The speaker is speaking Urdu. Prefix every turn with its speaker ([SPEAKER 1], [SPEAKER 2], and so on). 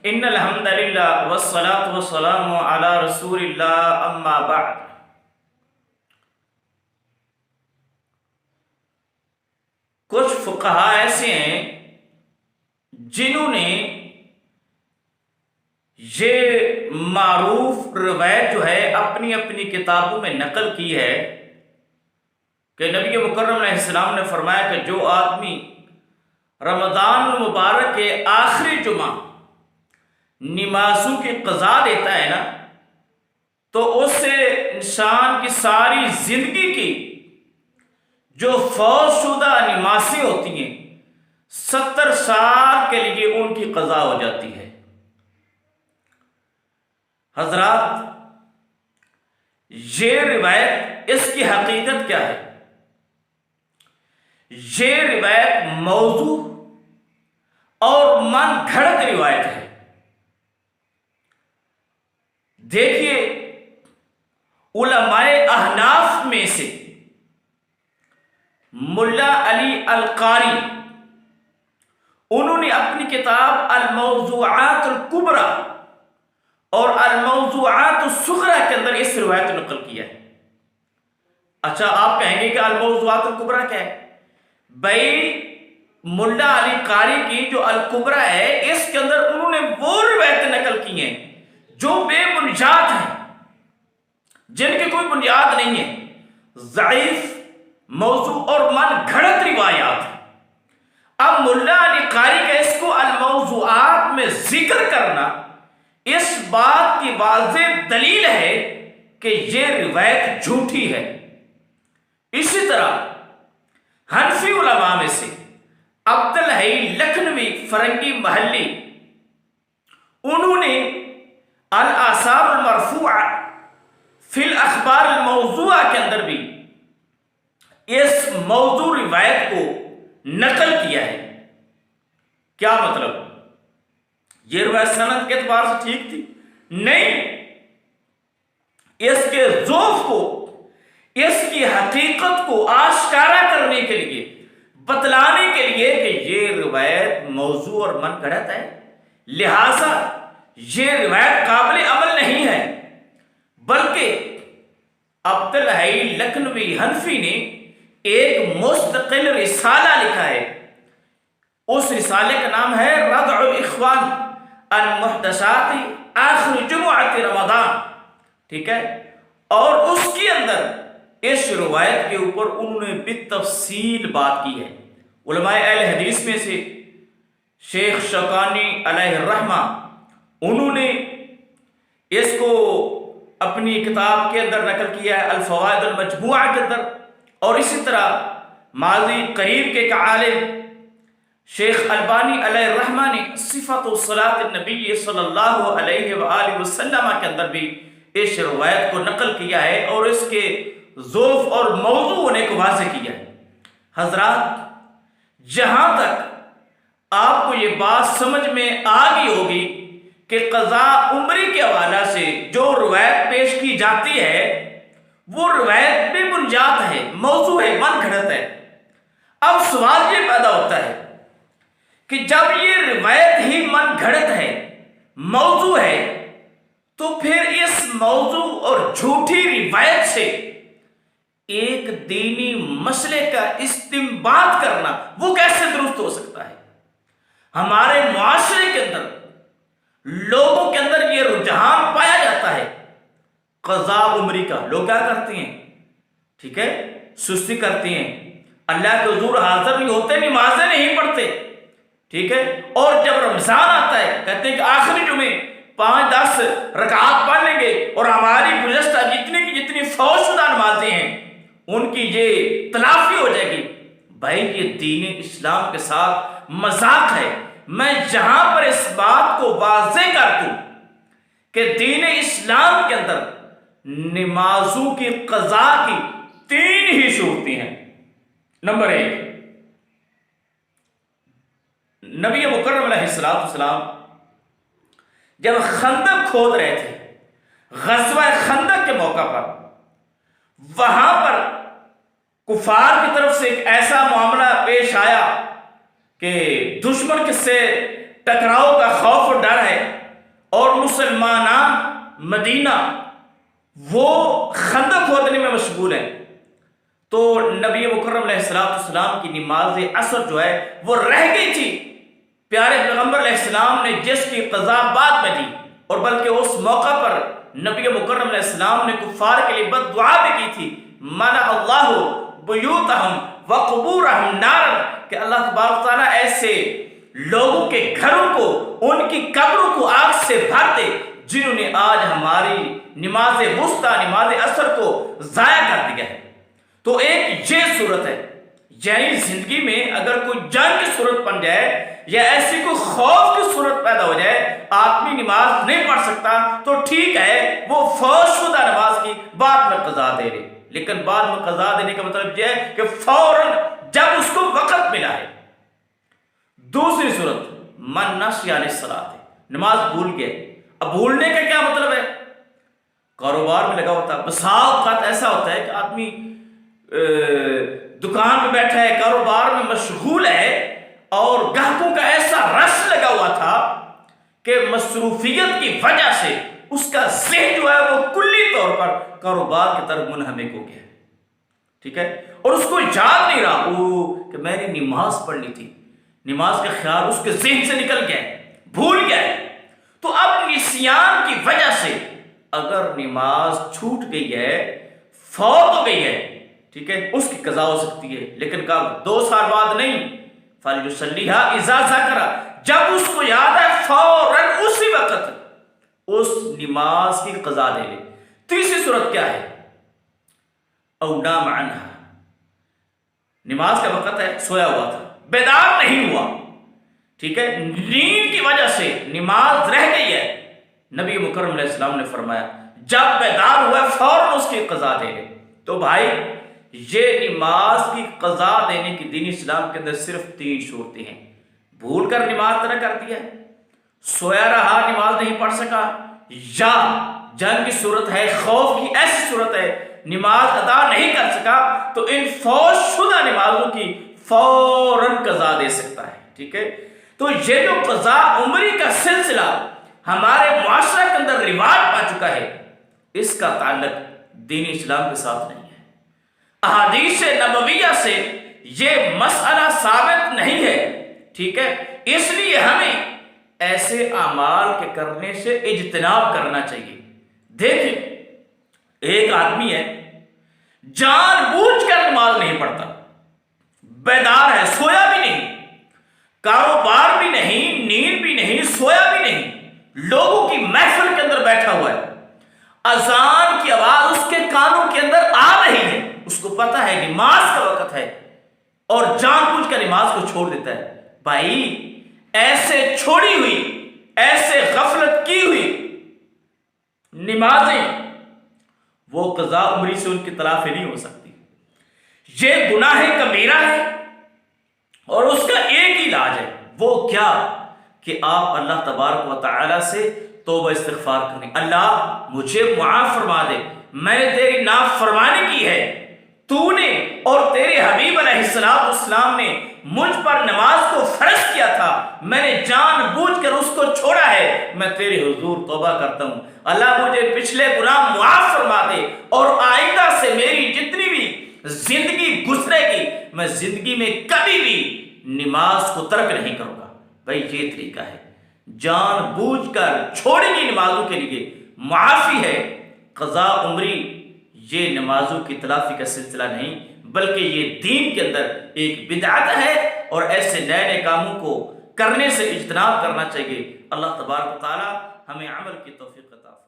[SPEAKER 1] ان الحمد للہ والصلاة والسلام علی رسول اللہ اما بعد۔ کچھ فقہا ایسے ہیں جنہوں نے یہ معروف روایت جو ہے اپنی اپنی کتابوں میں نقل کی ہے کہ نبی مکرم علیہ السلام نے فرمایا کہ جو آدمی رمضان المبارک کے آخری جمعہ نمازوں کی قضا دیتا ہے نا، تو اس سے انسان کی ساری زندگی کی جو فوت شدہ نمازیں ہوتی ہیں 70 سال کے لیے ان کی قضا ہو جاتی ہے۔ حضرات، یہ روایت اس کی حقیقت کیا ہے؟ یہ روایت موضوع اور من گھڑت روایت ہے۔ دیکھیے، علماء احناف میں سے ملا علی القاری، انہوں نے اپنی کتاب الموضوعات الکبریٰ اور الموضوعات الصغریٰ کے اندر اس روایت نقل کیا ہے۔ اچھا، آپ کہیں گے کہ الموضوعات الکبریٰ کیا ہے؟ بھائی، ملا علی قاری کی جو الکبریٰ ہے، اس کے اندر انہوں نے وہ روایت نقل کی ہیں جو بے بنیاد ہیں، جن کی کوئی بنیاد نہیں ہے، ضعیف، موضوع اور من گھڑت روایات ہیں۔ اب ملا علی قاری کا اس کو الموضوعات میں ذکر کرنا اس بات کی واضح دلیل ہے کہ یہ روایت جھوٹی ہے۔ اسی طرح حنفی علماء میں سے عبدالحی لکھنوی فرنگی محلی، انہوں نے الآثار المرفوعہ فی الاخبار الموضوعہ کے اندر بھی اس موضوع روایت کو نقل کیا ہے۔ کیا مطلب؟ یہ روایت سند کے اعتبار سے ٹھیک تھی؟ نہیں، اس کے ضعف کو، اس کی حقیقت کو آشکارا کرنے کے لیے، بتلانے کے لیے کہ یہ روایت موضوع اور من گھڑت ہے، لہذا یہ روایت قابل عمل نہیں ہے، بلکہ عبدالحی لکھنوی حنفی نے ایک مستقل رسالہ لکھا ہے۔ اس رسالے کا نام ہے ردع الاخوان المحدثات آخر جمعۃ رمضان، ٹھیک ہے؟ اور اس کے اندر اس روایت کے اوپر انہوں نے بالتفصیل بات کی ہے۔ علماء اہل حدیث میں سے شیخ شوکانی علیہ الرحمہ، انہوں نے اس کو اپنی کتاب کے اندر نقل کیا ہے الفوائد المجموعہ کے اندر، اور اسی طرح ماضی قریب کے ایک عالم شیخ البانی علیہ الرحمہ نے صفت صلاۃ النبی صلی اللہ علیہ وآلہ وسلم کے اندر بھی اس روایت کو نقل کیا ہے اور اس کے ضعف اور موضوع ہونے کو واضح کیا ہے۔ حضرات، جہاں تک آپ کو یہ بات سمجھ میں آ گئی ہوگی کہ قضا عمری کے حوالے سے جو روایت پیش کی جاتی ہے وہ روایت بے بنیاد ہے، موضوع ہے، من گھڑت ہے۔ اب سوال یہ پیدا ہوتا ہے کہ جب یہ روایت ہی من گھڑت ہے، موضوع ہے، تو پھر اس موضوع اور جھوٹی روایت سے ایک دینی مسئلے کا استنباط کرنا وہ کیسے درست ہو سکتا ہے؟ ہمارے معاشرے کے اندر، لوگوں کے اندر یہ رجحان پایا جاتا ہے قضا عمری کا۔ لوگ کیا کرتے ہیں؟ ٹھیک ہے، سستی کرتے ہیں، اللہ کے حضور حاضر نہیں ہوتے، نمازیں نہیں پڑھتے، ٹھیک ہے؟ اور جب رمضان آتا ہے کہتے ہیں کہ آخری جمعے 5-10 رکعات پڑھ لیں گے اور ہماری گزشتہ جتنی کی جتنی فوت شدہ نمازیں ہیں ان کی یہ تلافی ہو جائے گی۔ بھائی، یہ دین اسلام کے ساتھ مذاق ہے۔ میں جہاں پر اس بات کو واضح کر دوں کہ دین اسلام کے اندر نمازوں کی قضا کی 3 ہی صورتیں ہیں۔ نمبر 1، نبی مکرم علیہ السلام جب خندق کھود رہے تھے، غزوہ خندق کے موقع پر، وہاں پر کفار کی طرف سے ایک ایسا معاملہ پیش آیا کہ دشمن سے ٹکراؤ کا خوف اور ڈر ہے، مسلمان مدینہ وہ خندق کھودنے میں مشغول ہیں، تو نبی مکرم علیہ السلام کی نماز عصر جو ہے وہ رہ گئی تھی۔ پیارے پیغمبر علیہ السلام نے جس کی قضا بعد میں دی، اور بلکہ اس موقع پر نبی مکرم علیہ السلام نے کفار کے لیے بد دعا بھی کی تھی، مَنَعَ اللَّهُ بُيُوتَهُمْ وَقُبُورَهُمْ نَارًا، کہ اللہ تبارک تعالیٰ ایسے لوگوں کے گھروں کو، ان کی قبروں کو آگ سے بھر دے جنہوں نے آج ہماری نماز وسطیٰ، نماز عصر کو ضائع کر دیا ہے۔ تو ایک یہ صورت ہے، یعنی زندگی میں اگر کوئی جنگ کی صورت بن جائے یا ایسی کوئی خوف کی صورت پیدا ہو جائے، آدمی نماز نہیں پڑھ سکتا، تو ٹھیک ہے وہ فوت شدہ نماز کی بعد میں قضا دے رہے، لیکن بعد میں قضا دینے کا مطلب یہ ہے کہ فوراً جب اس کو وقت ملا ہے۔ دوسری صورت من نسی عن الصلاۃ، نماز بھول گئے۔ اب بھولنے کا کیا مطلب ہے؟ کاروبار میں لگا ہوتا ہے، بسا اوقات ایسا ہوتا ہے کہ آدمی دکان پہ بیٹھا ہے، کاروبار میں مشغول ہے، اور گاہکوں کا ایسا رش لگا ہوا تھا کہ مصروفیت کی وجہ سے اس کا ذہن جو ہے وہ کلی طور پر کاروبار کی طرف منہمک ہو گیا، ٹھیک ہے، اور اس کو یاد نہیں رہا کہ میں نے نماز پڑھنی تھی، نماز کا خیال اس کے ذہن سے نکل گیا، بھول گیا۔ تو اب نسیان کی وجہ سے اگر نماز چھوٹ گئی ہے، فوت ہو گئی ہے، ٹھیک ہے، اس کی قضا ہو سکتی ہے، لیکن کب؟ 2 سال بعد نہیں، فَلْيُصَلِّهَا إِذَا ذَكَرَ، جب اس کو یاد ہے فوراً اسی وقت اس نماز کی قضا دے لے۔ تیسری صورت کیا ہے؟ اَوْ نَامَ عَنْهَا، نماز کا وقت ہے، سویا ہوا تھا، بیدار نہیں ہوا، ٹھیک ہے، نیند کی وجہ سے نماز رہ گئی ہے۔ نبی مکرم علیہ السلام نے فرمایا جب بیدار ہوا فوراً اس کی قضا دے لے۔ تو بھائی یہ نماز کی قضا دینے کی دین اسلام کے اندر صرف 3 صورتیں ہیں۔ بھول کر نماز طرح کر دیا، سویا رہا، نماز نہیں پڑھ سکا، یا جنگ کی صورت ہے، خوف کی ایسی صورت ہے، نماز ادا نہیں کر سکا، تو ان فوت شدہ نمازوں کی فوراً قضا دے سکتا ہے، ٹھیک ہے۔ تو یہ جو قضا عمری کا سلسلہ ہمارے معاشرے کے اندر رواج پا چکا ہے، اس کا تعلق دین اسلام کے ساتھ نہیں ہے۔ احادیث نبویہ سے یہ مسئلہ ثابت نہیں ہے، ٹھیک ہے، اس لیے ہمیں ایسے اعمال کے کرنے سے اجتناب کرنا چاہیے۔ دیکھیں، ایک آدمی ہے جان بوجھ کر نماز نہیں پڑھتا، بیدار ہے، سویا بھی نہیں، کاروبار بھی نہیں، نیند بھی نہیں، سویا بھی نہیں، لوگوں کی محفل کے اندر بیٹھا ہوا ہے، اذان کی آواز اس کے کانوں کے اندر آ رہی ہے، اس کو پتا ہے نماز کا وقت ہے، اور جان بوجھ کر نماز کو چھوڑ دیتا ہے۔ بھائی ایسے چھوڑی ہوئی، ایسے غفلت کی ہوئی نمازیں وہ قضا عمری سے ان کی تلافی نہیں ہو سکتی۔ یہ گناہ کبیرہ ہے، اور اس کا ایک ہی علاج ہے، وہ کیا؟ کہ آپ اللہ تبارک و تعالی سے توبہ استغفار کریں، اللہ مجھے معاف فرما دے، میں نے تیری نافرمانی کی ہے، تو نے اور تیرے حبیب علیہ السلام نے مجھ پر نماز کو فرض کیا تھا، میں نے جان بوجھ کر اس کو چھوڑا ہے، میں تیرے حضور توبہ کرتا ہوں، اللہ مجھے پچھلے گناہ معاف فرما دے، اور آئندہ سے میری جتنی بھی زندگی گزرے گی میں زندگی میں کبھی بھی نماز کو ترک نہیں کروں گا۔ بھائی یہ طریقہ ہے، جان بوجھ کر چھوڑی گئی نمازوں کے لیے معافی ہے۔ قضا عمری یہ نمازوں کی تلافی کا سلسلہ نہیں، بلکہ یہ دین کے اندر ایک بدعت ہے، اور ایسے نئے نئے کاموں کو کرنے سے اجتناب کرنا چاہیے۔ اللہ تبارک و تعالی ہمیں عمل کی توفیق عطا فرمائے۔